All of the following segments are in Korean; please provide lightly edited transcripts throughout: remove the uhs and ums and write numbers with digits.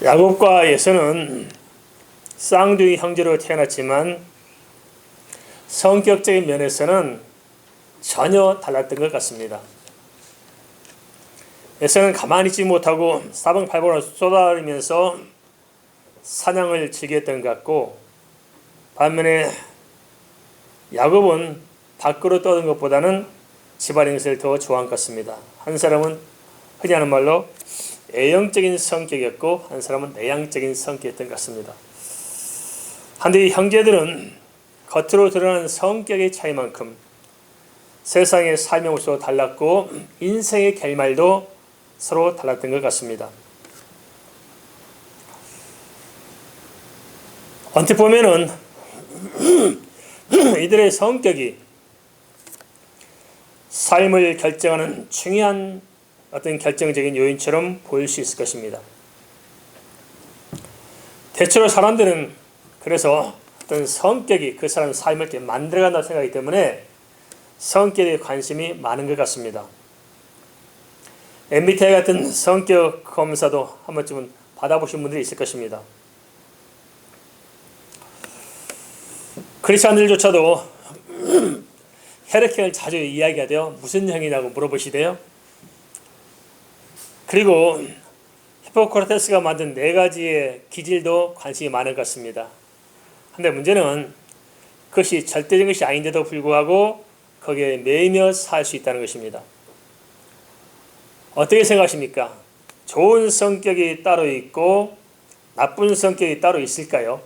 야곱과 에서는 쌍둥이 형제로 태어났지만 성격적인 면에서는 전혀 달랐던 것 같습니다. 에서는 가만히 있지 못하고 사방팔방으로 쏟아내면서 사냥을 즐겼던 것 같고, 반면에 야곱은 밖으로 떠는 것보다는 집안의 것을 더 좋아한 것 같습니다. 한 사람은 흔히 하는 말로 A형적인 성격이었고 한 사람은 내향적인 성격이었던 것 같습니다. 한데 이 형제들은 겉으로 드러나는 성격의 차이만큼 세상의 삶의 모습도 달랐고 인생의 결말도 서로 달랐던 것 같습니다. 언뜻 보면은 이들의 성격이 삶을 결정하는 중요한 어떤 결정적인 요인처럼 보일 수 있을 것입니다. 대체로 사람들은 그래서 어떤 성격이 그 사람의 삶을 이렇게 만들어간다고 생각하기 때문에 성격에 관심이 많은 것 같습니다. MBTI 같은 성격 검사도 한 번쯤은 받아보신 분들이 있을 것입니다. 크리스찬들조차도 혈액형을 자주 이야기하대요. 무슨 형이냐고 물어보시대요. 그리고 히포크라테스가 만든 4가지의 기질도 관심이 많은 것 같습니다. 근데 문제는 그것이 절대적인 것이 아닌데도 불구하고 거기에 매이며 살 수 있다는 것입니다. 어떻게 생각하십니까? 좋은 성격이 따로 있고 나쁜 성격이 따로 있을까요?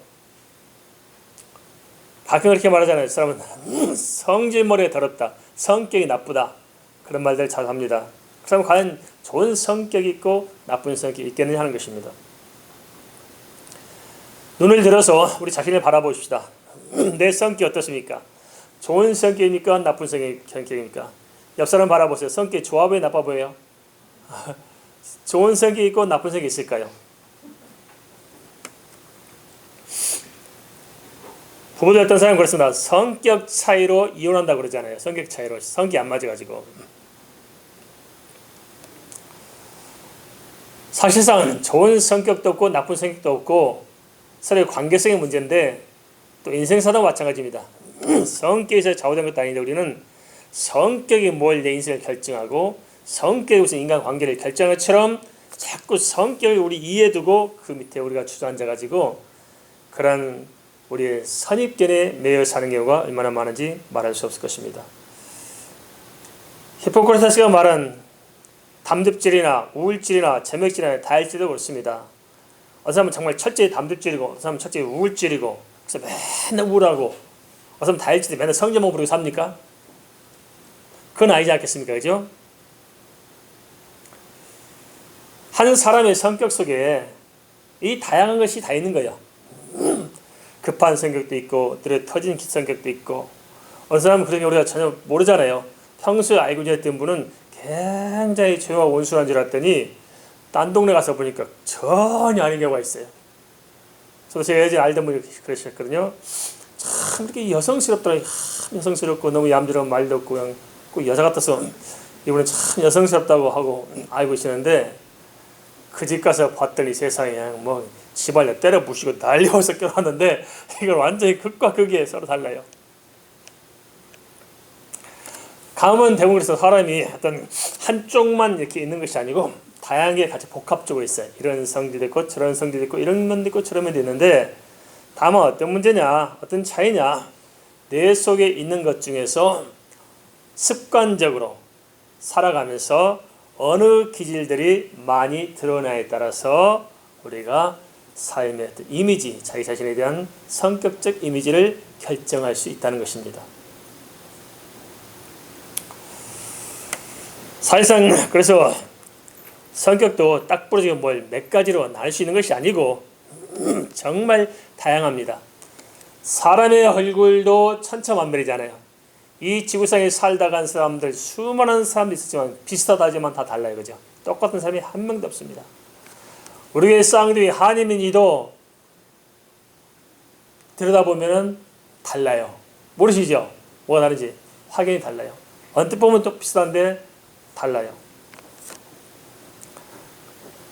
가끔 그렇게 말하잖아요. 사람은 성질머리가 더럽다, 성격이 나쁘다, 그런 말들 잘 합니다. 그 사람은 과연 좋은 성격이 있고 나쁜 성격이 있겠느냐 하는 것입니다. 눈을 들어서 우리 자신을 바라보십시다. 내 성격이 어떻습니까? 좋은 성격입니까? 나쁜 성격입니까? 옆 사람 바라보세요. 성격이 좋아 보여요? 나빠 보여요? 좋은 성격이 있고 나쁜 성격이 있을까요? 부부들 어떤 사람은 그렇습니다. 성격 차이로 이혼한다고 그러잖아요. 성격 차이로. 성격이 안 맞아가지고. 사실상 좋은 성격도 없고 나쁜 성격도 없고 서로의 관계성의 문제인데 또 인생사도 마찬가지입니다. 성격에서 좌우된 것도 아닌데 우리는 성격이 뭘 내 인생을 결정하고 성격이 무슨 인간관계를 결정한 것처럼 자꾸 성격을 우리 이해해 두고 그 밑에 우리가 주저앉아가지고 그런 우리의 선입견에 매여 사는 경우가 얼마나 많은지 말할 수 없을 것입니다. 히포크라테스가 말한 담즙질이나 우울질이나 점액질이나 다혈질도 그렇습니다. 어떤 사람은 정말 철저히 담즙질이고 어떤 사람은 철저히 우울질이고 그래서 맨날 우울하고 어떤 사람은 다혈질이 맨날 성질만 부리고 삽니까? 그건 아니지 않겠습니까? 그죠? 한 사람의 성격 속에 이 다양한 것이 다 있는 거예요. 급한 성격도 있고 들에 터진 성격도 있고 어떤 사람은 그런 게 우리가 전혀 모르잖아요. 평소에 알고 지냈던 분은 굉장히 조용하고 온순한 줄 알았더니 딴 동네 가서 보니까 전혀 아닌 경우가 있어요. 저도 제가 예전에 알던 분이 그러셨거든요. 참 이렇게 여성스럽더라고요. 여성스럽고 너무 얌전한 말도 없고 그냥 꼭 여자 같아서 이분은 참 여성스럽다고 하고 알고 계시는데 그 집 가서 봤더니 세상에 뭐 집안에 때려 부시고 난리워서 껴놨는데 이건 완전히 극과 극이 서로 달라요. 감은 대부분 그래서 사람이 어떤 한쪽만 이렇게 있는 것이 아니고 다양하게 같이 복합적으로 있어요. 이런 성질도 있고 저런 성질도 있고 이런 면도 있고 저런 면도 있는데 다만 어떤 문제냐 어떤 차이냐 내 속에 있는 것 중에서 습관적으로 살아가면서 어느 기질들이 많이 드러나에 따라서 우리가 삶의 이미지, 자기 자신에 대한 성격적 이미지를 결정할 수 있다는 것입니다. 사실상 그래서 성격도 딱 부러지게 몇 가지로 나눌 수 있는 것이 아니고 정말 다양합니다. 사람의 얼굴도 천차만별이잖아요. 이 지구상에 살다 간 사람들 수많은 사람들이 있었지만 비슷하다지만 다 달라요. 그죠? 똑같은 사람이 한 명도 없습니다. 우리의 쌍둥이 한이민이도 들여다보면 달라요. 모르시죠? 뭐가 다른지 확연히 달라요. 언뜻 보면 또 비슷한데 달라요.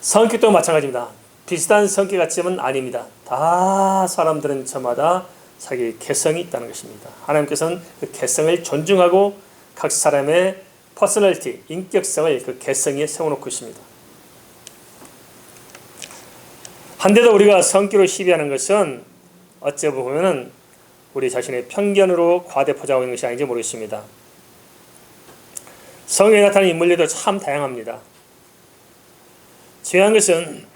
성격도 마찬가지입니다. 비슷한 성격 같지만 아닙니다. 다 사람들은 저마다 자기 개성이 있다는 것입니다. 하나님께서는 그 개성을 존중하고 각 사람의 퍼스널티, 인격성을 그 개성에 세워놓고 있습니다. 한데도 우리가 성격을 시비하는 것은 어찌 보면 우리 자신의 편견으로 과대 포장하고 있는 것이 아닌지 모르겠습니다. 성경에 나타나는 인물들도 참 다양합니다. 중요한 것은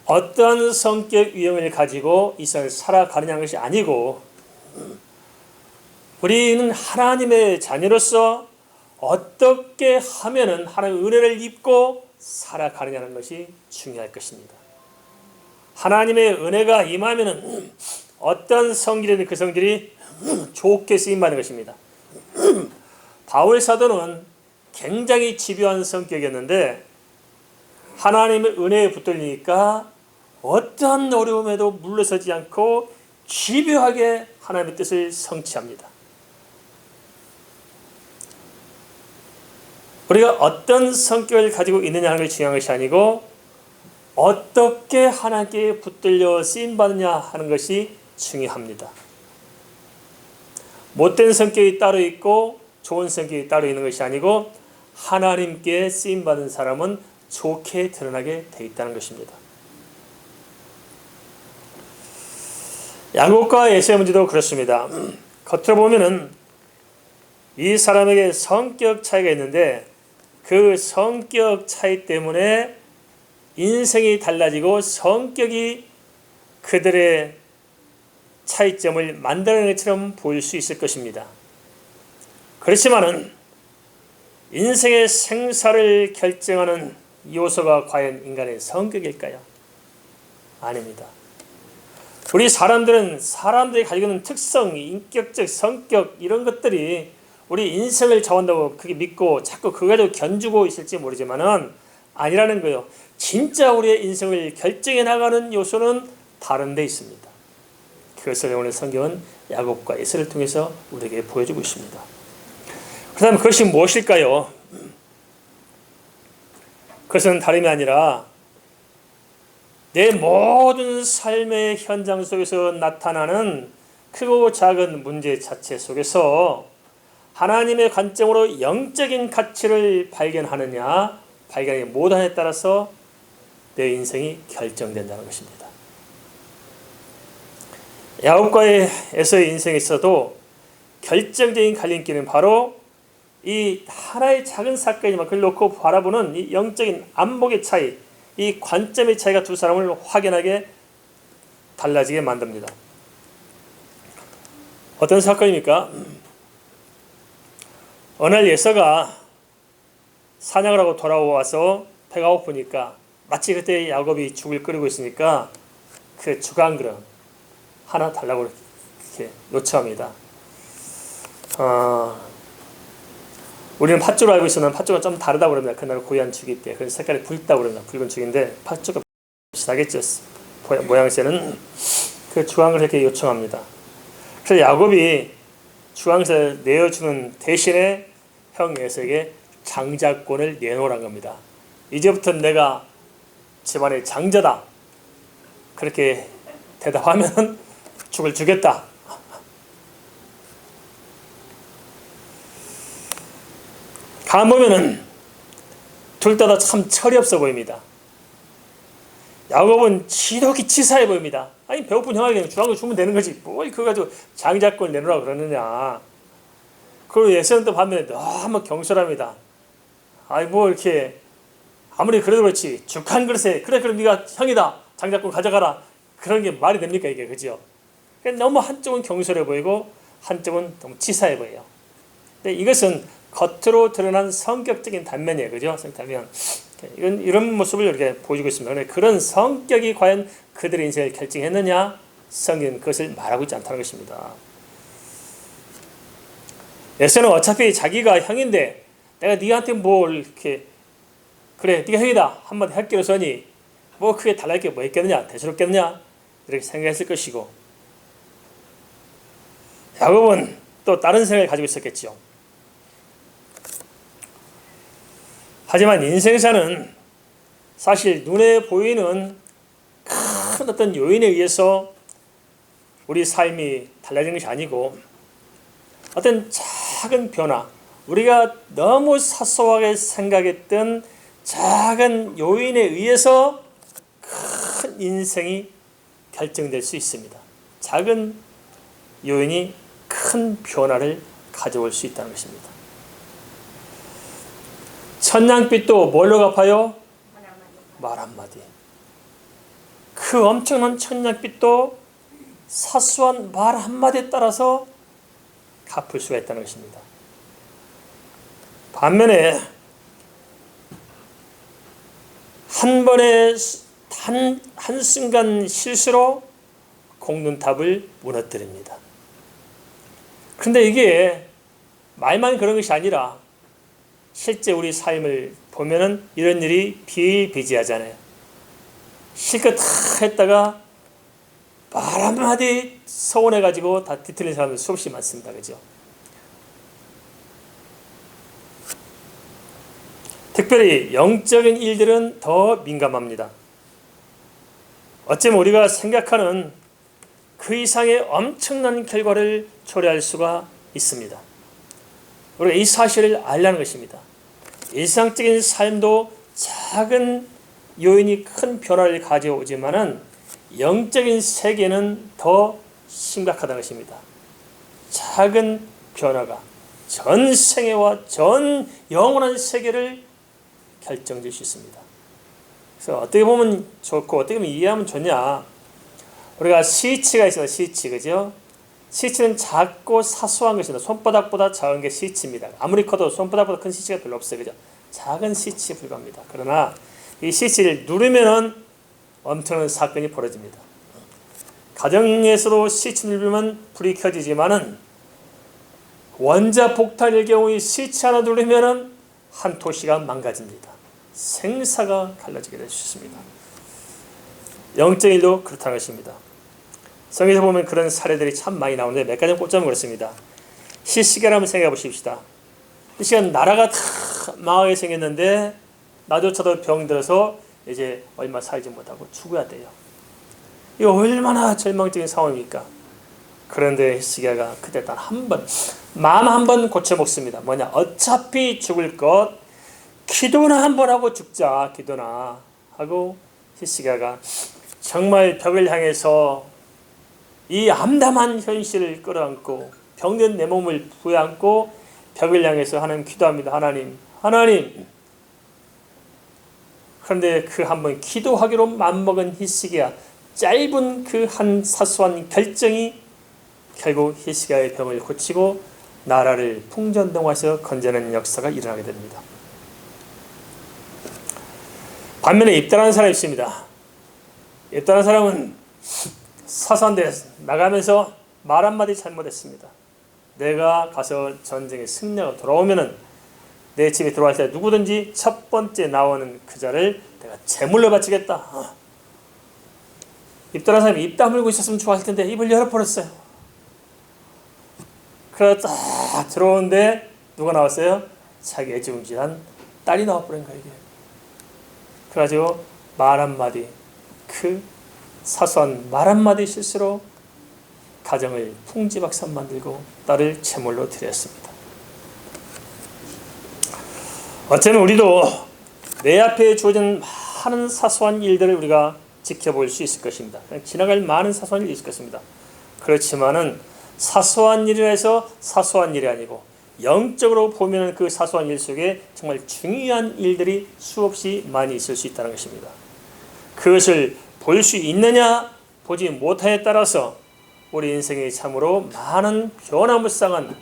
어떠한 성격 유형을 가지고 이 세상을 살아가느냐는 것이 아니고 우리는 하나님의 자녀로서 어떻게 하면은 하나님의 은혜를 입고 살아가느냐는 것이 중요할 것입니다. 하나님의 은혜가 임하면은 어떤 성질이든 그 성질이 좋게 쓰임받는 것입니다. 바울 사도는 굉장히 집요한 성격이었는데 하나님의 은혜에 붙들리니까 어떠한 어려움에도 물러서지 않고 집요하게 하나님의 뜻을 성취합니다. 우리가 어떤 성격을 가지고 있느냐 하는 것이 중요한 것이 아니고 어떻게 하나님께 붙들려 쓰임받느냐 하는 것이 중요합니다. 못된 성격이 따로 있고 좋은 성격이 따로 있는 것이 아니고 하나님께 쓰임받은 사람은 좋게 드러나게 되어 있다는 것입니다. 야곱과 에사의 문제도 그렇습니다. 겉으로 보면은 이 사람에게 성격 차이가 있는데 그 성격 차이 때문에 인생이 달라지고 성격이 그들의 차이점을 만들어내는 것처럼 보일 수 있을 것입니다. 그렇지만은 인생의 생사를 결정하는 요소가 과연 인간의 성격일까요? 아닙니다. 우리 사람들이 가지고 있는 특성, 인격적 성격 이런 것들이 우리 인생을 정한다고 그게 믿고 자꾸 그거 가지고 견주고 있을지 모르지만은 아니라는 거예요. 진짜 우리의 인생을 결정해 나가는 요소는 다른 데 있습니다. 그것을 오늘 성경은 야곱과 에사를 통해서 우리에게 보여주고 있습니다. 그다음 그것이 무엇일까요? 그것은 다름이 아니라 내 모든 삶의 현장 속에서 나타나는 크고 작은 문제 자체 속에서 하나님의 관점으로 영적인 가치를 발견하느냐 발견하지 못하느냐에 따라서 내 인생이 결정된다는 것입니다. 야곱과의 에서의 인생에 있어도 결정적인 갈림길은 바로 이 하나의 작은 사건이지만 그걸 놓고 바라보는 이 영적인 안목의 차이, 이 관점의 차이가 두 사람을 확연하게 달라지게 만듭니다. 어떤 사건입니까? 어느 날 에서가 사냥을 하고 돌아와서 배가 고프니까 마치 그때 야곱이 죽을 끓이고 있으니까 그 죽 한 그릇 하나 달라고 이렇게 요청합니다. 우리는 팥죽을 알고 있었는데 팥죽은 좀 다르다고 그럽니다. 그날 고유한 죽이 때. 그래서 색깔이 붉다고 그럽니다. 붉은 죽인데 팥죽과 비슷하겠죠. 모양새는 그 주황을 이렇게 요청합니다. 그래서 야곱이 주황을 내어주는 대신에 형 에서에게 장자권을 내놓으란 겁니다. 이제부터 내가 집안의 장자다. 그렇게 대답하면 죽을 주겠다. 가만 보면은 둘 다 참 철이 없어 보입니다. 야곱은 지독히 치사해 보입니다. 아니 배고픈 형에게 주황을 주면 되는 거지. 뭘 그거 가지고 장자권을 내놓으라고 그러느냐. 그리고 에서는 또 반면에 너무 경솔합니다. 아니 뭐 이렇게 아무리 그래도 그렇지 죽 한 그릇에 그래 그럼 네가 형이다 장자권 가져가라 그런 게 말이 됩니까 이게 그죠? 너무 한쪽은 경솔해 보이고 한쪽은 너무 치사해 보여요. 근데 이것은 겉으로 드러난 성격적인 단면이에요, 그죠? 단면. 이런 모습을 이렇게 보여주고 있습니다. 그런데 그런 성격이 과연 그들의 인생을 결정했느냐? 성경은 그것을 말하고 있지 않다는 것입니다. 에서는 어차피 자기가 형인데 내가 네한테 뭘 이렇게 그래 네가 형이다 한마디 할 길을 써니 뭐 크게 달랄 게 뭐 있겠느냐 대수롭겠느냐 이렇게 생각했을 것이고 야곱은 또 다른 생각을 가지고 있었겠죠. 하지만 인생사는 사실 눈에 보이는 큰 어떤 요인에 의해서 우리 삶이 달라진 것이 아니고 어떤 작은 변화, 우리가 너무 사소하게 생각했던 작은 요인에 의해서 큰 인생이 결정될 수 있습니다. 작은 요인이 큰 변화를 가져올 수 있다는 것입니다. 천냥빛도 뭘로 갚아요? 말 한마디. 그 엄청난 천냥빛도 사소한 말 한마디에 따라서 갚을 수가 있다는 것입니다. 반면에 한 번의 한순간 실수로 공든탑을 무너뜨립니다. 그런데 이게 말만 그런 것이 아니라 실제 우리 삶을 보면은 이런 일이 비일비재하잖아요. 실컷 다 했다가 말 한마디 서운해가지고 다 뒤틀린 사람들 수없이 많습니다. 그죠? 특별히 영적인 일들은 더 민감합니다. 어쩌면 우리가 생각하는 그 이상의 엄청난 결과를 초래할 수가 있습니다. 우리가 이 사실을 알라는 것입니다. 일상적인 삶도 작은 요인이 큰 변화를 가져오지만은 영적인 세계는 더 심각하다는 것입니다. 작은 변화가 전 생애와 전 영원한 세계를 결정질 수 있습니다. 그래서 어떻게 보면 좋고 어떻게 보면 이해하면 좋냐. 우리가 스위치가 있어요. 스위치, 그죠? 스위치는 작고 사소한 것입니다. 손바닥보다 작은 게 스위치입니다. 아무리 커도 손바닥보다 큰 스위치가 별로 없어요. 그죠? 작은 스위치에 불과합니다. 그러나 이 스위치를 누르면은 엄청난 사건이 벌어집니다. 가정에서도 스위치 누르면 불이 켜지지만은 원자 폭탄일 경우 이 스위치 하나 누르면은 한 도시가 망가집니다. 생사가 갈라지게 될 수 있습니다. 영적인 일도 그렇다는 것입니다. 성경에서 보면 그런 사례들이 참 많이 나오는데 몇 가지 꼽자면 그렇습니다. 히스기야를 한번 생각해 보십시다. 히스기야 나라가 다 망하게 생겼는데 나조차도 병들어서 이제 얼마 살지 못하고 죽어야 돼요. 이거 얼마나 절망적인 상황입니까? 그런데 히스기야가 그때 단 한 번, 마음 한 번 고쳐 먹습니다. 뭐냐? 어차피 죽을 것, 기도나 한 번 하고 죽자. 기도나 하고 히스기야가 정말 벽을 향해서 이 암담한 현실을 끌어안고 병든 내 몸을 부여안고 벽을 향해서 하나님 기도합니다. 하나님. 그런데 그 한 번 기도하기로 맘먹은 히스기야, 짧은 그 한 사소한 결정이 결국 히스기야의 병을 고치고 나라를 풍전등화해서 건져내는 역사가 일어나게 됩니다. 반면에 입다라는 사람이 있습니다. 입다라는 사람은 사소한 데 나가면서 말 한마디 잘못했습니다. 내가 가서 전쟁에 승리하고 돌아오면은 내 집에 들어갈 때 누구든지 첫 번째 나오는 그 자를 내가 제물로 바치겠다. 입다라는 사람이 입 다물고 있었으면 좋았을 텐데 입을 열어버렸어요. 그러다 딱 들어오는데 누가 나왔어요? 자기 애지중지한 딸이 나와버린 거예요. 그래가지고 말 한마디, 그 사소한 말 한마디 실수로 가정을 풍지박산 만들고 딸을 제물로 드렸습니다. 어쩌면 우리도 내 앞에 주어진 많은 사소한 일들을 우리가 지켜볼 수 있을 것입니다. 그냥 지나갈 많은 사소한 일이 있을 것입니다. 그렇지만은 사소한 일이라 해서 사소한 일이 아니고 영적으로 보면 그 사소한 일 속에 정말 중요한 일들이 수없이 많이 있을 수 있다는 것입니다. 그것을 볼 수 있느냐 보지 못하냐에 따라서 우리 인생이 참으로 많은 변화무쌍한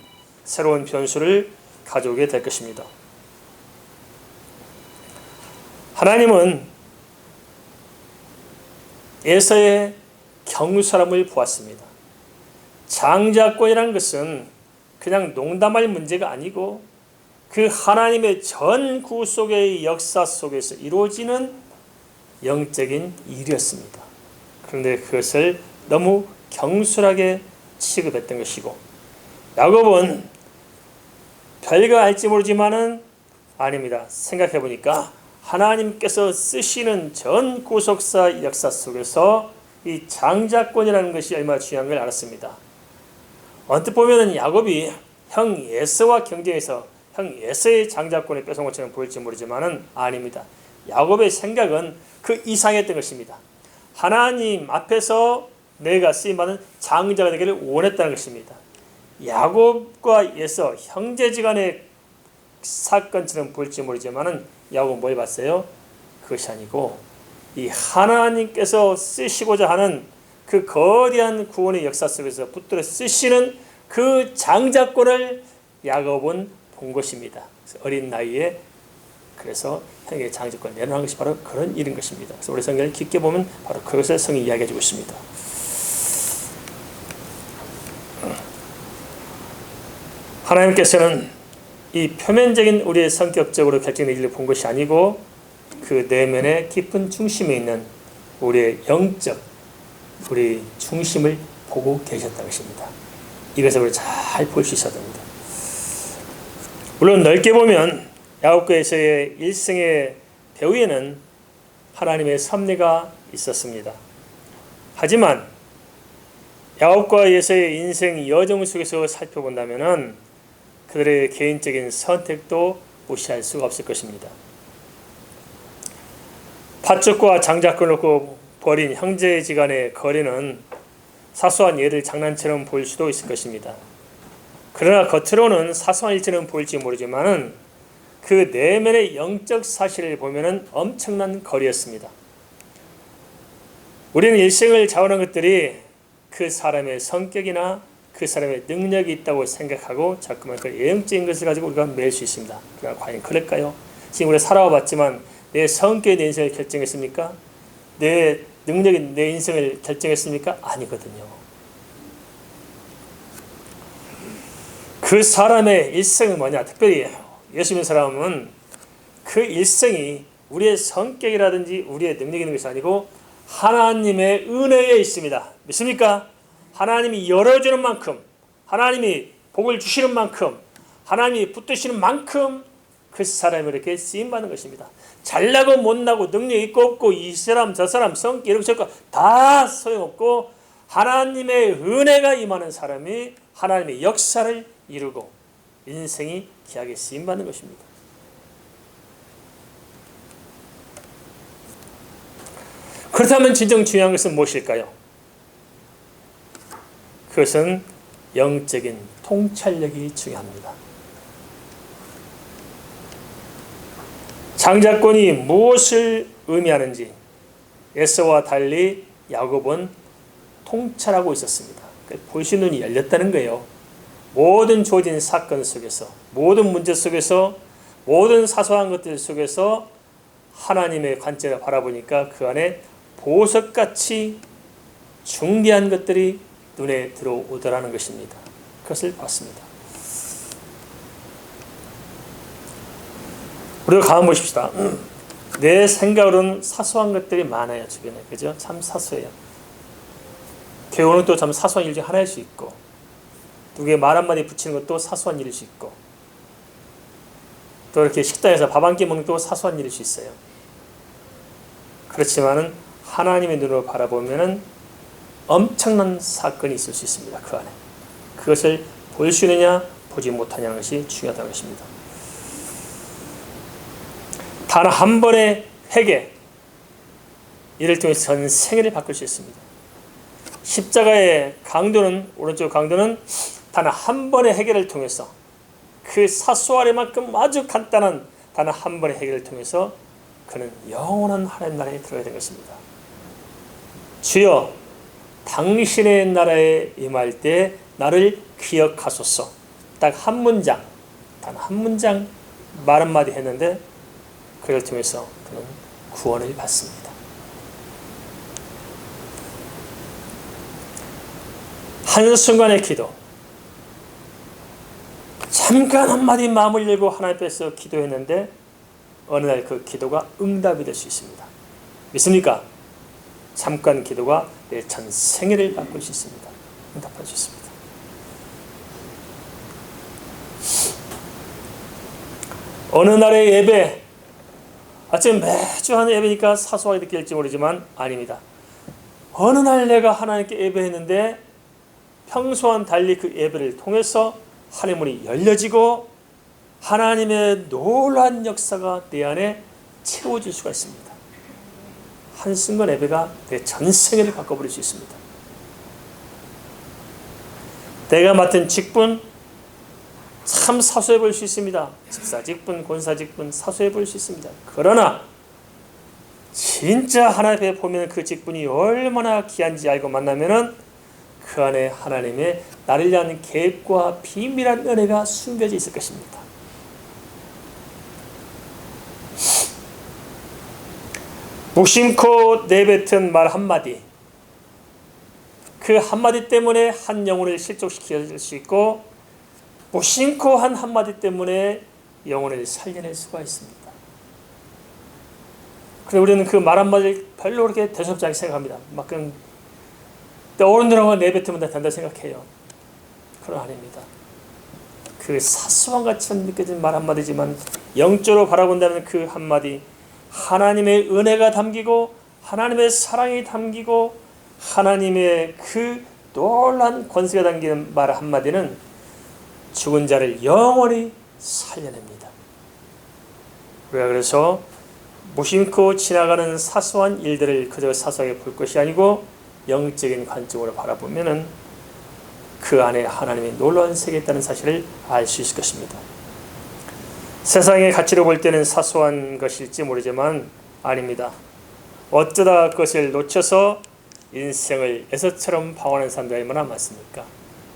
새로운 변수를 가져오게 될 것입니다. 하나님은 에서의 경솔함을 보았습니다. 장자권이라는 것은 그냥 농담할 문제가 아니고 그 하나님의 전 구속의 역사 속에서 이루어지는 영적인 일이었습니다. 그런데 그것을 너무 경솔하게 취급했던 것이고, 야곱은 별거 알지 모르지만은 아닙니다. 생각해 보니까 하나님께서 쓰시는 전 구속사 역사 속에서 이 장자권이라는 것이 얼마나 중요한 걸 알았습니다. 언뜻 보면은 야곱이 형 에서와 경쟁해서 형 에서의 장자권을 뺏은 것처럼 보일지 모르지만은 아닙니다. 야곱의 생각은 그 이상했던 것입니다. 하나님 앞에서 내가 쓰임받은 장자가 되기를 원했다는 것입니다. 야곱과 에서 형제지간의 사건처럼 보일지 모르지만은 야곱은 뭘 봤어요? 그것이 아니고 이 하나님께서 쓰시고자 하는 그 거대한 구원의 역사 속에서 붙들어 쓰시는 그 장자권을 야곱은 본 것입니다. 어린 나이에 그래서 형의 장자권을 내놓은 것이 바로 그런 일인 것입니다. 그래서 우리 성경을 깊게 보면 바로 그것을 성이 이야기해주고 있습니다. 하나님께서는 이 표면적인 우리의 성격적으로 결정된 일을 본 것이 아니고 그 내면의 깊은 중심에 있는 우리의 영적 우리 중심을 보고 계셨다는 것입니다. 이것을 우리 잘 볼 수 있어야 됩니다. 물론 넓게 보면 야곱과 에서의 일생의 배후에는 하나님의 섭리가 있었습니다. 하지만 야곱과 에서의 인생 여정 속에서 살펴본다면 그들의 개인적인 선택도 무시할 수가 없을 것입니다. 팥죽과 장자권을 놓고 벌인 형제지간의 거래는 사소한 예를 장난처럼 보일 수도 있을 것입니다. 그러나 겉으로는 사소한 일처럼 보일지 모르지만은 그 내면의 영적 사실을 보면은 엄청난 거리였습니다. 우리는 일생을 좌우하는 것들이 그 사람의 성격이나 그 사람의 능력이 있다고 생각하고 자꾸만 그 예형적인 것을 가지고 우리가 매일 수 있습니다. 그러나 과연 그럴까요? 지금 우리가 살아와 봤지만 내 성격이 내 인생을 결정했습니까? 내 능력이 내 인생을 결정했습니까? 아니거든요. 그 사람의 일생은 뭐냐? 특별히 예수 믿는 사람은 그 일생이 우리의 성격이라든지 우리의 능력이 있는 것이 아니고 하나님의 은혜에 있습니다. 믿습니까? 하나님이 열어주는 만큼, 하나님이 복을 주시는 만큼, 하나님이 붙드시는 만큼 그 사람이 이렇게 쓰임받는 것입니다. 잘나고 못나고 능력 있고 없고 이 사람 저 사람 성격 이런 것 다 소용없고 하나님의 은혜가 임하는 사람이 하나님의 역사를 이루고 인생이 귀하게 쓰임받는 것입니다. 그렇다면 진정 중요한 것은 무엇일까요? 그것은 영적인 통찰력이 중요합니다. 장자권이 무엇을 의미하는지 에서와 달리 야곱은 통찰하고 있었습니다. 보시 눈이 열렸다는 거예요. 모든 주어진 사건 속에서, 모든 문제 속에서, 모든 사소한 것들 속에서 하나님의 관점을 바라보니까 그 안에 보석같이 중대한 것들이 눈에 들어오더라는 것입니다. 그것을 봤습니다. 우리가 가만 보십시다. 내 생각으로는 사소한 것들이 많아요. 주변에. 그죠? 참 사소해요. 교훈은 또 참 사소한 일 중 하나일 수 있고 누구의 말 한마디 붙이는 것도 사소한 일일 수 있고 또 이렇게 식당에서 밥 한 끼 먹는 것도 사소한 일일 수 있어요. 그렇지만은 하나님의 눈으로 바라보면은 엄청난 사건이 있을 수 있습니다. 그 안에. 그것을 볼 수 있느냐 보지 못하냐는 것이 중요하다는 것입니다. 단 한 번의 회개 이를 통해서 전 생애를 바꿀 수 있습니다. 십자가의 강도는 오른쪽 강도는 단 한 번의 해결을 통해서 그 사소하리만큼 아주 간단한 단 한 번의 해결을 통해서 그는 영원한 하나님 나라에 들어가야 된 것입니다. 주여 당신의 나라에 임할 때 나를 기억하소서. 딱 한 문장, 단 한 문장 말 한마디 했는데 그를 통해서 그는 구원을 받습니다. 한순간의 기도, 잠깐 한마디 마음을 열고 하나님 앞에서 기도했는데 어느 날 그 기도가 응답이 될 수 있습니다. 믿습니까? 잠깐 기도가 내 전생애를 바꿀 수 있습니다. 응답할 수 있습니다. 어느 날의 예배, 아침 매주 하는 예배니까 사소하게 느낄지 모르지만 아닙니다. 어느 날 내가 하나님께 예배했는데 평소와는 달리 그 예배를 통해서 하나님의 문이 열려지고 하나님의 놀라운 역사가 내 안에 채워질 수가 있습니다. 한순간 예배가 내 전생애를 바꿔버릴 수 있습니다. 내가 맡은 직분 참 사소해 보일 수 있습니다. 집사 직분, 권사 직분 사소해 보일 수 있습니다. 그러나 진짜 하나님 앞에 보면 그 직분이 얼마나 귀한지 알고 만나면은 그 안에 하나님의 나를 위한 계획과 비밀한 은혜가 숨겨져 있을 것입니다. 무심코 내뱉은 말 한마디, 그 한마디 때문에 한 영혼을 실족시킬 수 있고 무심코 한 한마디 때문에 영혼을 살려낼 수가 있습니다. 그래서 우리는 그 말 한마디를 별로 그렇게 대수롭지 않게 생각합니다. 막 그냥 어른들하고 내뱉으면 된다 생각해요. 그런 아닙니다. 그 사소한 것처럼 느껴지는 말 한마디지만 영적으로 바라본다면 그 한마디 하나님의 은혜가 담기고 하나님의 사랑이 담기고 하나님의 그 놀라운 권세가 담기는 말 한마디는 죽은 자를 영원히 살려냅니다. 우리가 그래서 무심코 지나가는 사소한 일들을 그저 사소하게 볼 것이 아니고 영적인 관점으로 바라보면은 그 안에 하나님의 놀라운 세계가 있다는 사실을 알 수 있을 것입니다. 세상의 가치로 볼 때는 사소한 것일지 모르지만 아닙니다. 어쩌다 그것을 놓쳐서 인생을 에서처럼 방황하는 사람들이 얼마나 많습니까?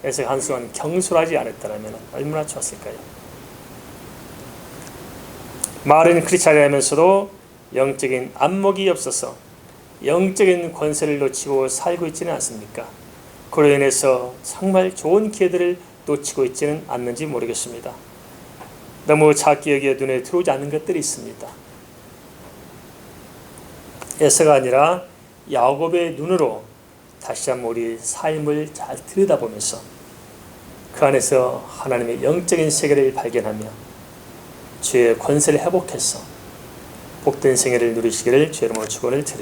에서 한순간 경솔하지 않았다면 얼마나 좋았을까요? 말은 크리스찬이라면서도 영적인 안목이 없어서 영적인 권세를 놓치고 살고 있지는 않습니까? 그로 인해서 정말 좋은 기회들을 놓치고 있지는 않는지 모르겠습니다. 너무 작게 여기에 눈에 들어오지 않는 것들이 있습니다. 에서가 아니라 야곱의 눈으로 다시 한번 우리 삶을 잘 들여다보면서 그 안에서 하나님의 영적인 세계를 발견하며 주의 권세를 회복해서 복된 생애를 누리시기를 주의 이름으로 축원을 드립니다.